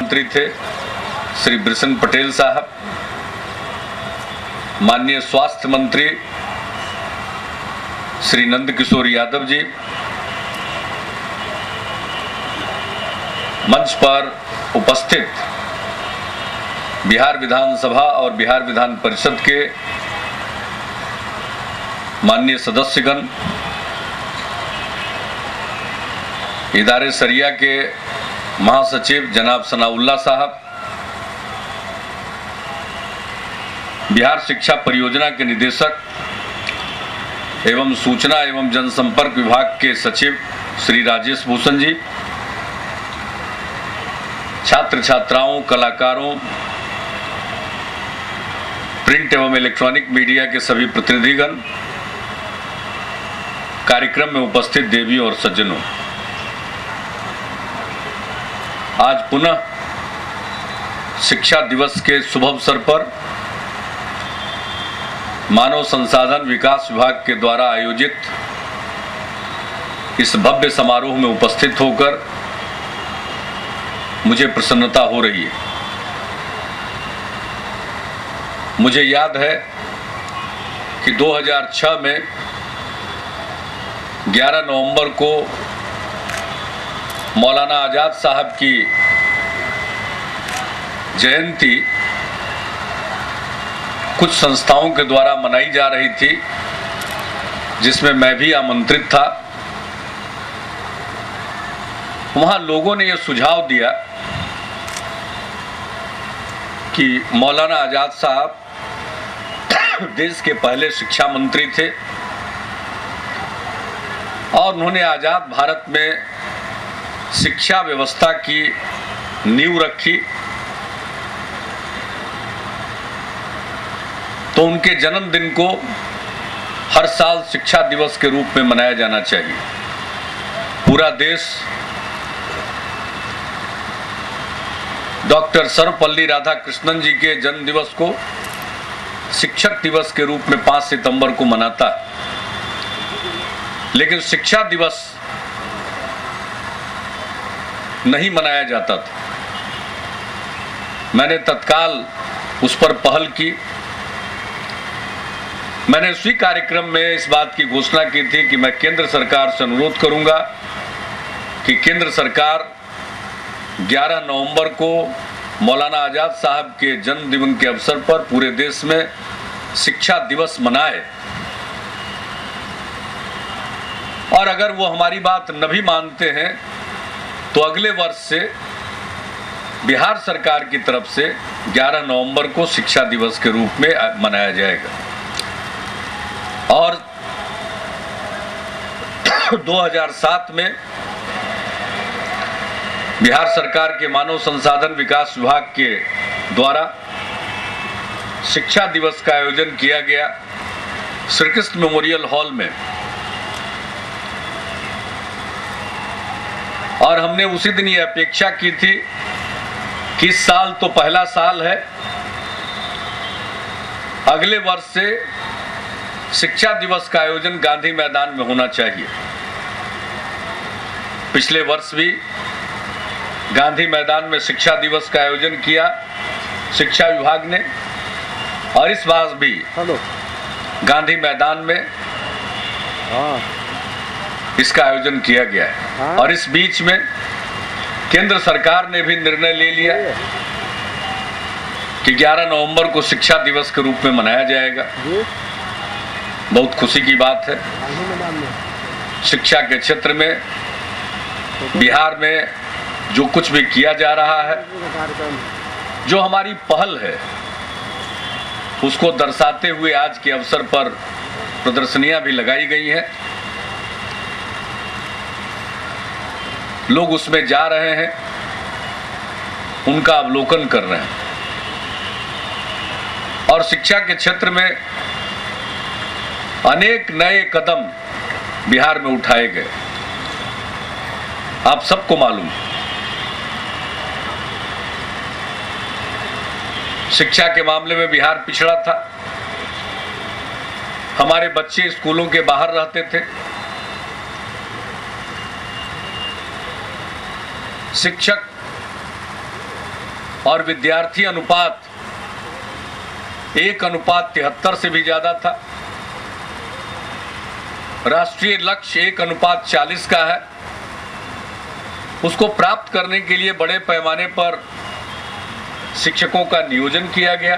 मंत्री थे श्री बिशन पटेल साहब, माननीय स्वास्थ्य मंत्री श्री नंद किशोर यादव जी, मंच पर उपस्थित बिहार विधानसभा और बिहार विधान परिषद के माननीय सदस्यगण, इदारे सरिया के महासचिव जनाब सनाउल्लाह साहब, बिहार शिक्षा परियोजना के निदेशक एवं सूचना एवं जनसंपर्क विभाग के सचिव श्री राजेश भूषण जी, छात्र छात्राओं, कलाकारों, प्रिंट एवं इलेक्ट्रॉनिक मीडिया के सभी प्रतिनिधिगण, कार्यक्रम में उपस्थित देवियों और सज्जनों, आज पुनः शिक्षा दिवस के शुभ अवसर पर मानव संसाधन विकास विभाग के द्वारा आयोजित इस भव्य समारोह में उपस्थित होकर मुझे प्रसन्नता हो रही है। मुझे याद है कि 2006 में 11 नवंबर को मौलाना आजाद साहब की जयंती कुछ संस्थाओं के द्वारा मनाई जा रही थी, जिसमें मैं भी आमंत्रित था। वहां लोगों ने यह सुझाव दिया कि मौलाना आजाद साहब देश के पहले शिक्षा मंत्री थे और उन्होंने आजाद भारत में शिक्षा व्यवस्था की नींव रखी, तो उनके जन्मदिन को हर साल शिक्षा दिवस के रूप में मनाया जाना चाहिए। पूरा देश डॉक्टर सर्वपल्ली राधाकृष्णन जी के जन्म दिवस को शिक्षक दिवस के रूप में 5 सितंबर को मनाता है, लेकिन शिक्षा दिवस नहीं मनाया जाता था। मैंने तत्काल उस पर पहल की। मैंने उसी कार्यक्रम में इस बात की घोषणा की थी कि मैं केंद्र सरकार से अनुरोध करूंगा कि केंद्र सरकार 11 नवंबर को मौलाना आजाद साहब के जन्मदिन के अवसर पर पूरे देश में शिक्षा दिवस मनाए, और अगर वो हमारी बात न भी मानते हैं तो अगले वर्ष से बिहार सरकार की तरफ से 11 नवंबर को शिक्षा दिवस के रूप में मनाया जाएगा। और 2007 में बिहार सरकार के मानव संसाधन विकास विभाग के द्वारा शिक्षा दिवस का आयोजन किया गया श्री कृष्ण मेमोरियल हॉल में, और हमने उसी दिन ये अपेक्षा की थी कि इस साल तो पहला साल है, अगले वर्ष से शिक्षा दिवस का आयोजन गांधी मैदान में होना चाहिए। पिछले वर्ष भी गांधी मैदान में शिक्षा दिवस का आयोजन किया शिक्षा विभाग ने, और इस बार भी गांधी मैदान में इसका आयोजन किया गया है। और इस बीच में केंद्र सरकार ने भी निर्णय ले लिया कि 11 नवंबर को शिक्षा दिवस के रूप में मनाया जाएगा। बहुत खुशी की बात है। शिक्षा के क्षेत्र में बिहार में जो कुछ भी किया जा रहा है, जो हमारी पहल है, उसको दर्शाते हुए आज के अवसर पर प्रदर्शनियां भी लगाई गई हैं। लोग उसमें जा रहे हैं, उनका अवलोकन कर रहे हैं, और शिक्षा के क्षेत्र में अनेक नए कदम बिहार में उठाए गए। आप सबको मालूम, शिक्षा के मामले में बिहार पिछड़ा था। हमारे बच्चे स्कूलों के बाहर रहते थे। शिक्षक और विद्यार्थी अनुपात 1:73 से भी ज्यादा था। राष्ट्रीय लक्ष्य 1:40 का है। उसको प्राप्त करने के लिए बड़े पैमाने पर शिक्षकों का नियोजन किया गया,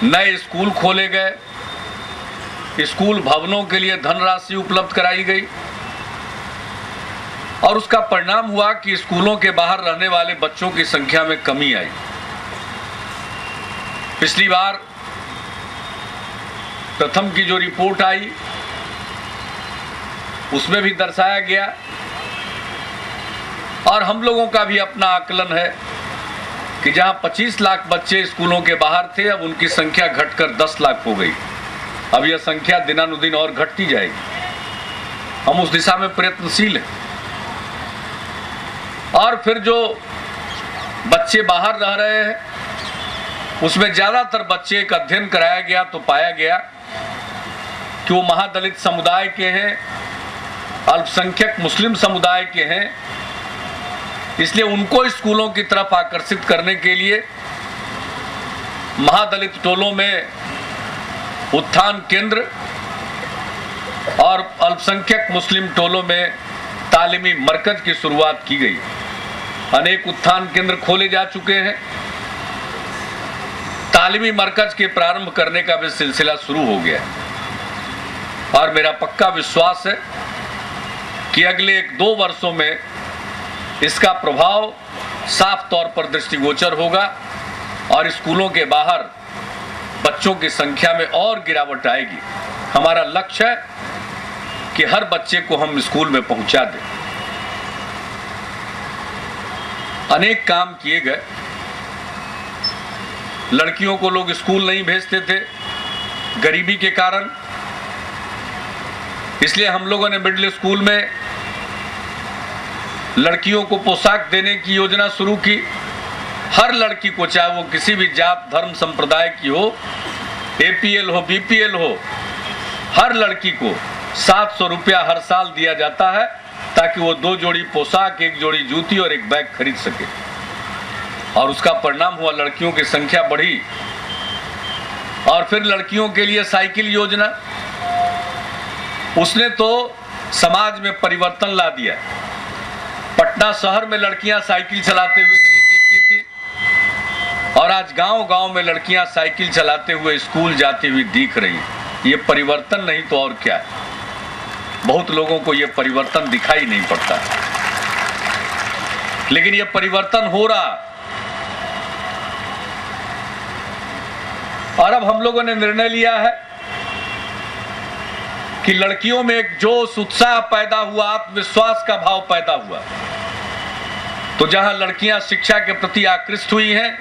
नए स्कूल खोले गए, स्कूल भवनों के लिए धनराशि उपलब्ध कराई गई और उसका परिणाम हुआ कि स्कूलों के बाहर रहने वाले बच्चों की संख्या में कमी आई। पिछली बार प्रथम की जो रिपोर्ट आई उसमें भी दर्शाया गया और हम लोगों का भी अपना आकलन है कि जहां 25 लाख बच्चे स्कूलों के बाहर थे, अब उनकी संख्या घटकर 10 लाख हो गई। अब यह संख्या दिनानुदिन और घटती जाएगी। हम उस दिशा में प्रयत्नशील हैं। और फिर जो बच्चे बाहर रह रहे हैं उसमें ज्यादातर बच्चे का अध्ययन कराया गया तो पाया गया कि वो महादलित समुदाय के हैं, अल्पसंख्यक मुस्लिम समुदाय के हैं। इसलिए उनको स्कूलों की तरफ आकर्षित करने के लिए महादलित टोलों में उत्थान केंद्र और अल्पसंख्यक मुस्लिम टोलों में तालीमी मरकज की शुरुआत की गई। अनेक उत्थान केंद्र खोले जा चुके हैं। तालीमी मरकज के प्रारंभ करने का भी सिलसिला शुरू हो गया और मेरा पक्का विश्वास है कि अगले 1-2 वर्षों में इसका प्रभाव साफ तौर पर दृष्टिगोचर होगा और स्कूलों के बाहर बच्चों की संख्या में और गिरावट आएगी। हमारा लक्ष्य है कि हर बच्चे को हम स्कूल में पहुंचा दें। अनेक काम किए गए। लड़कियों को लोग स्कूल नहीं भेजते थे गरीबी के कारण, इसलिए हम लोगों ने मिडिल स्कूल में लड़कियों को पोशाक देने की योजना शुरू की। हर लड़की को, चाहे वो किसी भी जात धर्म संप्रदाय की हो, APL हो BPL हो, हर लड़की को 700 रुपया हर साल दिया जाता है ताकि वो 2 जोड़ी पोशाक, 1 जोड़ी जूती और 1 बैग खरीद सके। और उसका परिणाम हुआ लड़कियों की संख्या बढ़ी। और फिर लड़कियों के लिए साइकिल योजना, उसने तो समाज में परिवर्तन ला दिया। पटना शहर में लड़कियां साइकिल चलाते हुए नहीं दिखती थी और आज गांव-गांव में लड़कियां साइकिल चलाते हुए स्कूल जाती हुई दिख रही। ये परिवर्तन नहीं तो और क्या है। बहुत लोगों को ये परिवर्तन दिखाई नहीं पड़ता, लेकिन ये परिवर्तन हो रहा। और अब हम लोगों ने निर्णय लिया है कि लड़कियों में एक जोश, उत्साह पैदा हुआ, आत्मविश्वास का भाव पैदा हुआ। तो जहां लड़कियां शिक्षा के प्रति आकृष्ट हुई हैं,